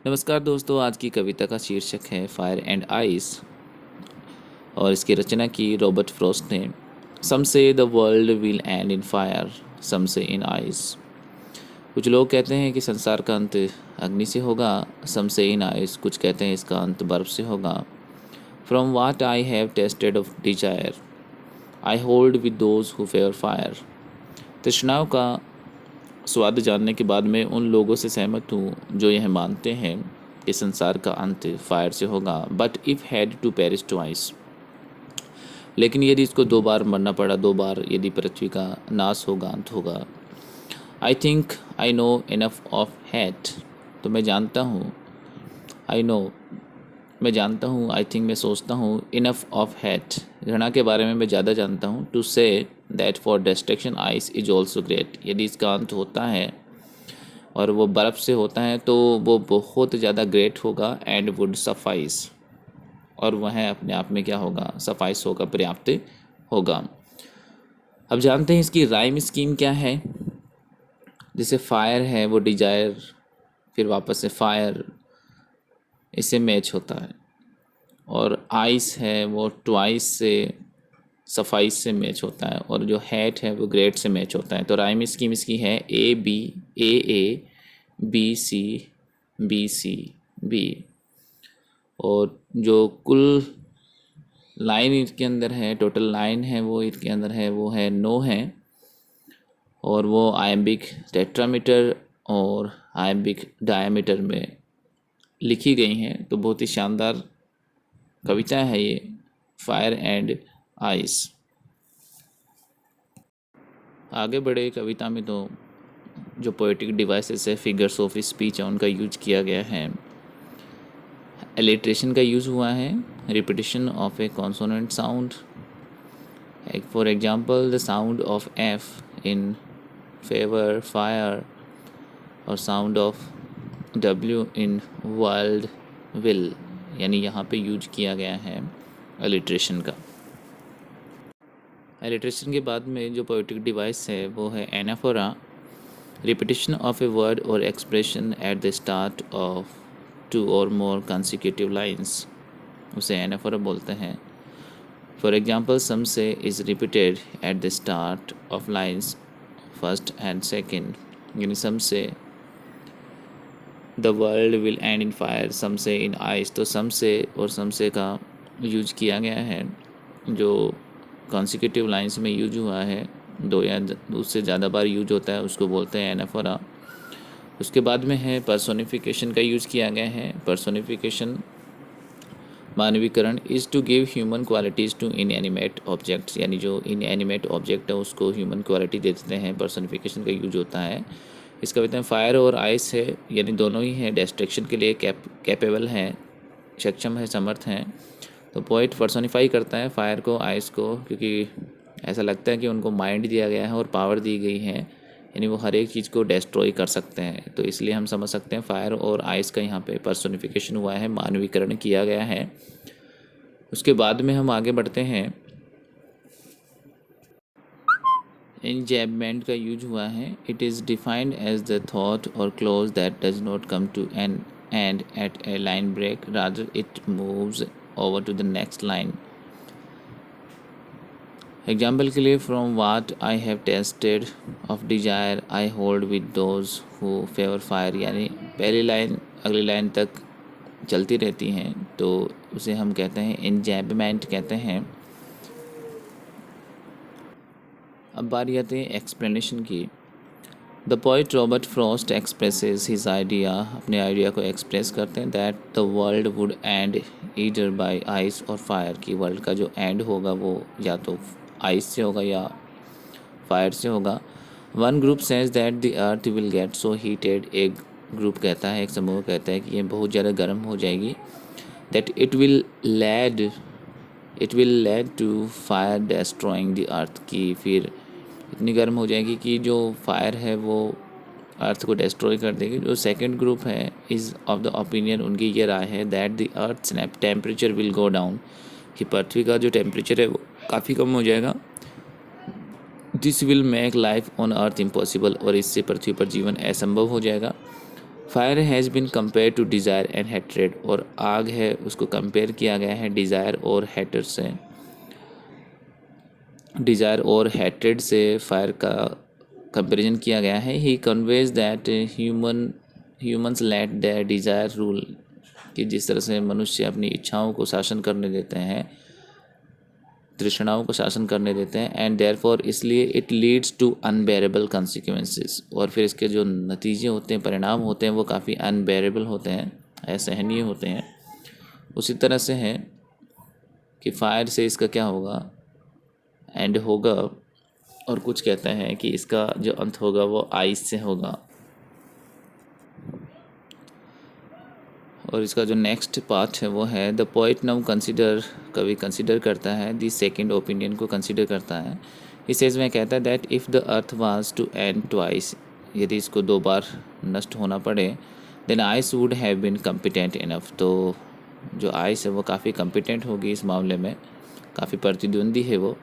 नमस्कार दोस्तों, आज की कविता का शीर्षक है फायर एंड आइस और इसकी रचना की रॉबर्ट फ्रॉस्ट ने। Some say the world will end in fire, some say in ice. कुछ लोग कहते हैं कि संसार का अंत अग्नि से होगा, सम से इन आइस। कुछ कहते हैं इसका अंत बर्फ से होगा। From what I have tasted of desire, I hold with those who favour fire. तृष्णाओं का स्वाद जानने के बाद मैं उन लोगों से सहमत हूँ जो यह मानते हैं कि संसार का अंत फायर से होगा। But if had to perish twice, लेकिन यदि इसको 2 बार मरना पड़ा, 2 बार यदि पृथ्वी का नाश होगा, अंत होगा। I think I know enough of hat, तो मैं जानता हूँ। आई नो, मैं जानता हूँ। आई थिंक, मैं सोचता हूँ। इनफ ऑफ हैट, घृणा के बारे में मैं ज़्यादा जानता हूँ। To say that for destruction ice is also great, यदि इसका अंत होता है और वो बर्फ़ से होता है तो वो बहुत ज़्यादा ग्रेट होगा। एंड वुड सफाइस, और वह अपने आप में क्या होगा, सफाइस होगा, पर्याप्त होगा। अब जानते हैं इसकी राइम स्कीम क्या है। जैसे फायर है वो डिजायर, फिर वापस से फायर, इससे मैच होता है। और आइस है वो ट्वाइस से, सफाइस से मैच होता है। और जो हैट है वो ग्रेट से मैच होता है। तो राइम स्कीम इसकी है A B, A B C, B C, B. और जो कुल लाइन इसके अंदर है, टोटल लाइन है वो इसके अंदर है, वो है नो है। और वो आयम्बिक टेट्रामीटर और आयम्बिक डायमीटर में लिखी गई हैं। तो बहुत ही शानदार कविता है ये, फायर एंड आइस। आगे बढ़े कविता में तो जो पोएटिक डिवाइसेस है, फिगर्स ऑफ स्पीच है, उनका यूज किया गया है। एलिट्रेशन का यूज़ हुआ है, repetition of a consonant sound. For example the sound of F in favour fire, और sound of W in world will, यानी यहाँ पे यूज किया गया है एलिट्रेशन का। एलिट्रेशन के बाद में जो पोएटिक डिवाइस है वो है anaphora, repetition of a word or expression at the start of 2 or more consecutive lines, उसे एनाफोरा बोलते हैं। For example some say is repeated at the start of lines first and second, यानी some say the world will end in fire, some say in ice. तो सम से और सम से का use किया गया है, जो कॉन्सिक्यूटिव लाइन्स में यूज हुआ है, 2 या उससे ज़्यादा बार यूज होता है, उसको बोलते हैं एनाफोरा। उसके बाद में है पर्सोनिफिकेशन का यूज़ किया गया है। पर्सोनिफिकेशन, मानवीकरण, is to give human qualities to inanimate objects, यानी जो इनएनिमेट ऑब्जेक्ट है उसको ह्यूमन क्वालिटी दे देते हैं, पर्सोनिफिकेशन का यूज होता है। इस कविता में फायर और आइस है, यानी दोनों ही हैं, डिस्ट्रक्शन के लिए कैपेबल हैं, सक्षम है, समर्थ हैं। तो पोइट पर्सोनिफाई करता है फायर को, आइस को, क्योंकि ऐसा लगता है कि उनको माइंड दिया गया है और पावर दी गई है, यानी वो हर एक चीज़ को डिस्ट्रॉय कर सकते हैं। तो इसलिए हम समझ सकते हैं फायर और आइस का यहाँ पे पर्सोनिफिकेशन हुआ है, मानवीकरण किया गया है। उसके बाद में हम आगे बढ़ते हैं। इंजैबमेंट का यूज हुआ है। It is defined as the thought or clause that does not come to an end at a line break, rather it moves over to the next line. Example के लिए from what I have tasted of desire I hold with those who favour fire, यानी पहली line अगली line तक चलती रहती हैं, तो उसे हम कहते हैं इंजैबमेंट कहते हैं। अब बारी आती है एक्सप्लेनेशन की। The poet Robert Frost expresses his idea, अपने आइडिया को एक्सप्रेस करते हैं, that the world would and either by ice और फायर, की वर्ल्ड का जो एंड होगा वो या तो आइस से होगा या फायर से होगा। One group says that the earth will get so heated, एक ग्रुप कहता है, एक समूह कहता है कि ये बहुत ज़्यादा गर्म हो जाएगी, that it will lead to fire destroying the earth, की फिर इतनी गर्म हो जाएगी कि जो फायर है वो अर्थ को डिस्ट्रॉय कर देगी। जो सेकंड ग्रुप है इज़ ऑफ द ओपिनियन, उनकी ये राय है, that the earth temperature will go down, कि पृथ्वी का जो टेम्परेचर है वो काफ़ी कम हो जाएगा। This will make life on earth impossible, और इससे पृथ्वी पर जीवन असंभव हो जाएगा। Fire has been compare to desire and hatred, और आग है उसको कंपेयर किया गया है डिज़ायर और हैटर से। डिज़ायर और हैट्रेड से फायर का कंपैरिजन किया गया है। He conveys that humans let their desire rule, कि जिस तरह से मनुष्य अपनी इच्छाओं को शासन करने देते हैं, तृष्णाओं को शासन करने देते हैं, एंड देयरफॉर इसलिए it leads to unbearable consequences, और फिर इसके जो नतीजे होते हैं, परिणाम होते हैं, वो काफ़ी अनबेरेबल होते हैं, असहनीय होते हैं। उसी तरह से है कि फायर से इसका क्या होगा, एंड होगा, और कुछ कहते हैं कि इसका जो अंत होगा वो आइस से होगा। और इसका जो नेक्स्ट पार्ट है वो है द पोइट नाउ कंसिडर, कवि कंसिडर करता है दी सेकंड ओपिनियन को कंसिडर करता है। ही सेज, में कहता है that if the earth was to end twice, यदि इसको 2 बार नष्ट होना पड़े, then ice would have been competent enough, तो जो आइस है वो काफ़ी कम्पिटेंट होगी इस मामले में, काफ़ी प्रतिद्वंदी है वो।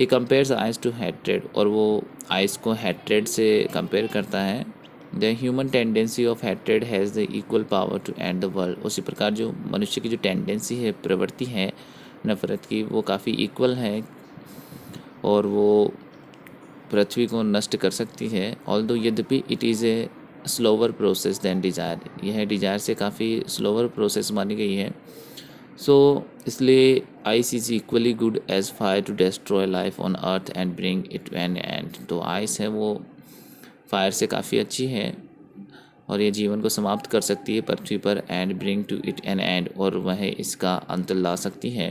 He compares ice to hatred, और वो आइस को हैट्रेड से कंपेयर करता है। The human tendency of hatred has the equal power to end the world, उसी प्रकार जो मनुष्य की जो टेंडेंसी है, प्रवृत्ति है नफ़रत की, वो काफ़ी इक्वल है और वो पृथ्वी को नष्ट कर सकती है। ऑल्दो यद्यपि it is a slower process than desire, यह डिज़ायर से काफ़ी स्लोवर प्रोसेस मानी गई है। सो इसलिए ice is equally good as fire to destroy life on earth and bring it to an end, तो आइस है वो फायर से काफ़ी अच्छी है और ये जीवन को समाप्त कर सकती है पृथ्वी पर, and bring to it an end, और वह इसका अंत ला सकती है।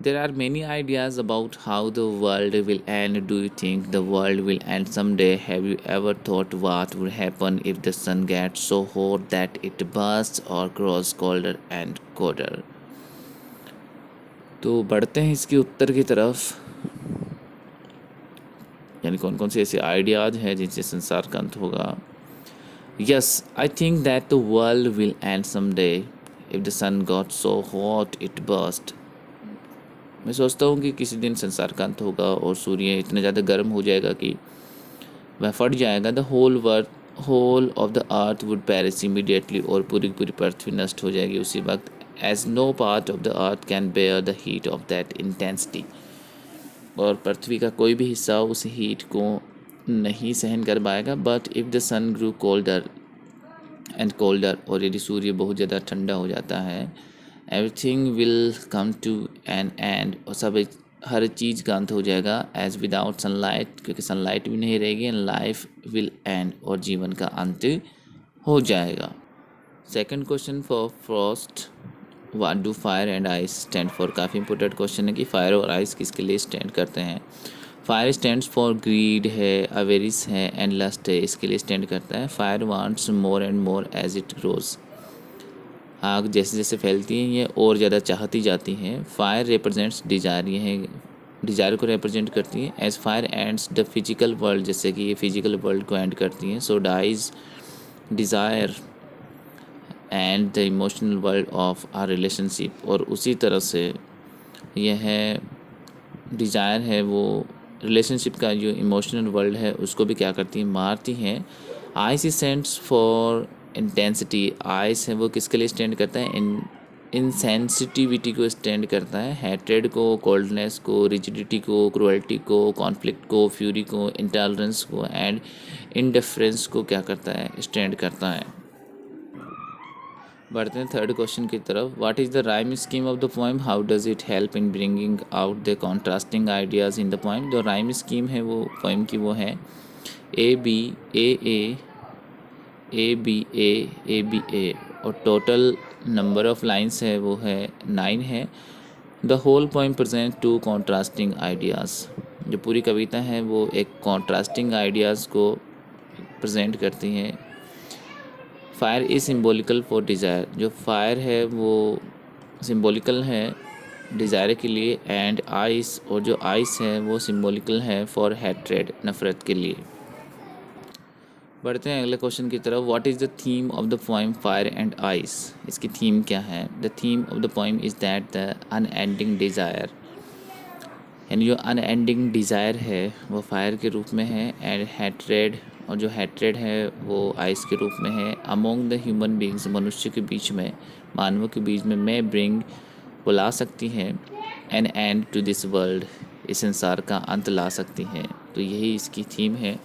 There are many ideas about how the world will end. Do you think the world will end someday? Have you ever thought what would happen if the sun gets so hot that it bursts or grows colder and colder? तो बढ़ते हैं इसके उत्तर की तरफ, यानी कौन कौन से ऐसे आइडियाज़ हैं जिनसे संसार का अंत होगा। Yes, I think that the world will and someday if the sun got so hot it burst. मैं सोचता हूँ कि किसी दिन संसार का अंत होगा और सूर्य इतना ज़्यादा गर्म हो जाएगा कि वह फट जाएगा। The whole of the earth would perish immediately, और पूरी पूरी पृथ्वी नष्ट हो जाएगी उसी वक्त। As no part of the earth can bear the heat of that intensity, और पृथ्वी का कोई भी हिस्सा उस हीट को नहीं सहन कर पाएगा। But if the sun grew colder and colder, और यदि सूर्य बहुत ज़्यादा ठंडा हो जाता है, everything will come to an end, और सब हर चीज़ का अंत हो जाएगा। एज विदाउट सनलाइट, क्योंकि सनलाइट भी नहीं रहेगी, एंड लाइफ विल एंड, और जीवन का अंत हो जाएगा। Second question for Frost, what do fire and ice stand for. काफ़ी इंपॉर्टेंट क्वेश्चन है कि फायर और आइस किसके लिए स्टैंड करते हैं। फायर स्टैंड्स फॉर ग्रीड है, अवेरिस है, एंड लस्ट है, इसके लिए स्टैंड करता है। Fire wants more and more as it grows, आग जैसे जैसे फैलती हैं ये और ज़्यादा चाहती जाती हैं। फायर रिप्रेजेंट्स डिज़ायर, ये है डिज़ायर को रिप्रेजेंट करती है। As fire ends the physical world, जैसे कि ये फिजिकल वर्ल्ड को एंड करती हैं। So dies desire and the emotional world of our relationship, और उसी तरह से यह डिज़ायर है वो रिलेशनशिप का जो इमोशनल वर्ल्ड है उसको भी क्या करती है, मारती हैं। Ice stands for intensity, ice है वो किसके लिए स्टैंड करता है, इनसेंसिटिविटी को स्टैंड करता है। हैट्रेड को, कोल्डनेस को, रिजिडिटी को, क्रुएल्टी को, कॉन्फ्लिक्ट को, फ्यूरी को, इंटॉलरेंस को, एंड इंडिफरेंस को क्या करता है, स्टैंड करता है। बढ़ते हैं थर्ड क्वेश्चन की तरफ। What is the rhyme scheme of the poem, how does it help in bringing out the contrasting ideas in the poem. जो राइम स्कीम है वो पोएम की वो है A B A A B A B A, और total number of lines है वो है 9 है। The whole poem present two contrasting ideas, जो पूरी कविता है वो एक कॉन्ट्रास्टिंग आइडियाज़ को प्रेजेंट करती है। Fire is symbolical for desire, जो फायर है वो सिम्बोलिकल है डिज़ायर के लिए। एंड आइस, और जो आइस है वो सिम्बोलिकल है फॉर हैट्रेड, नफ़रत के लिए। बढ़ते हैं अगले क्वेश्चन की तरफ। What is the theme of the poem fire and ice, इसकी थीम क्या है। The theme of the poem is that the unending desire, यानी जो अनएंडिंग डिज़ायर है वो फायर के रूप में है, एंड हैट्रेड, और जो हैट्रेड है वो आइस के रूप में है। अमोंग द ह्यूमन बींग्स, मनुष्य के बीच में, मानवों के बीच में, मे ब्रिंग, वो ला सकती है, an end to this world, इस संसार का अंत ला सकती है। तो यही इसकी थीम है।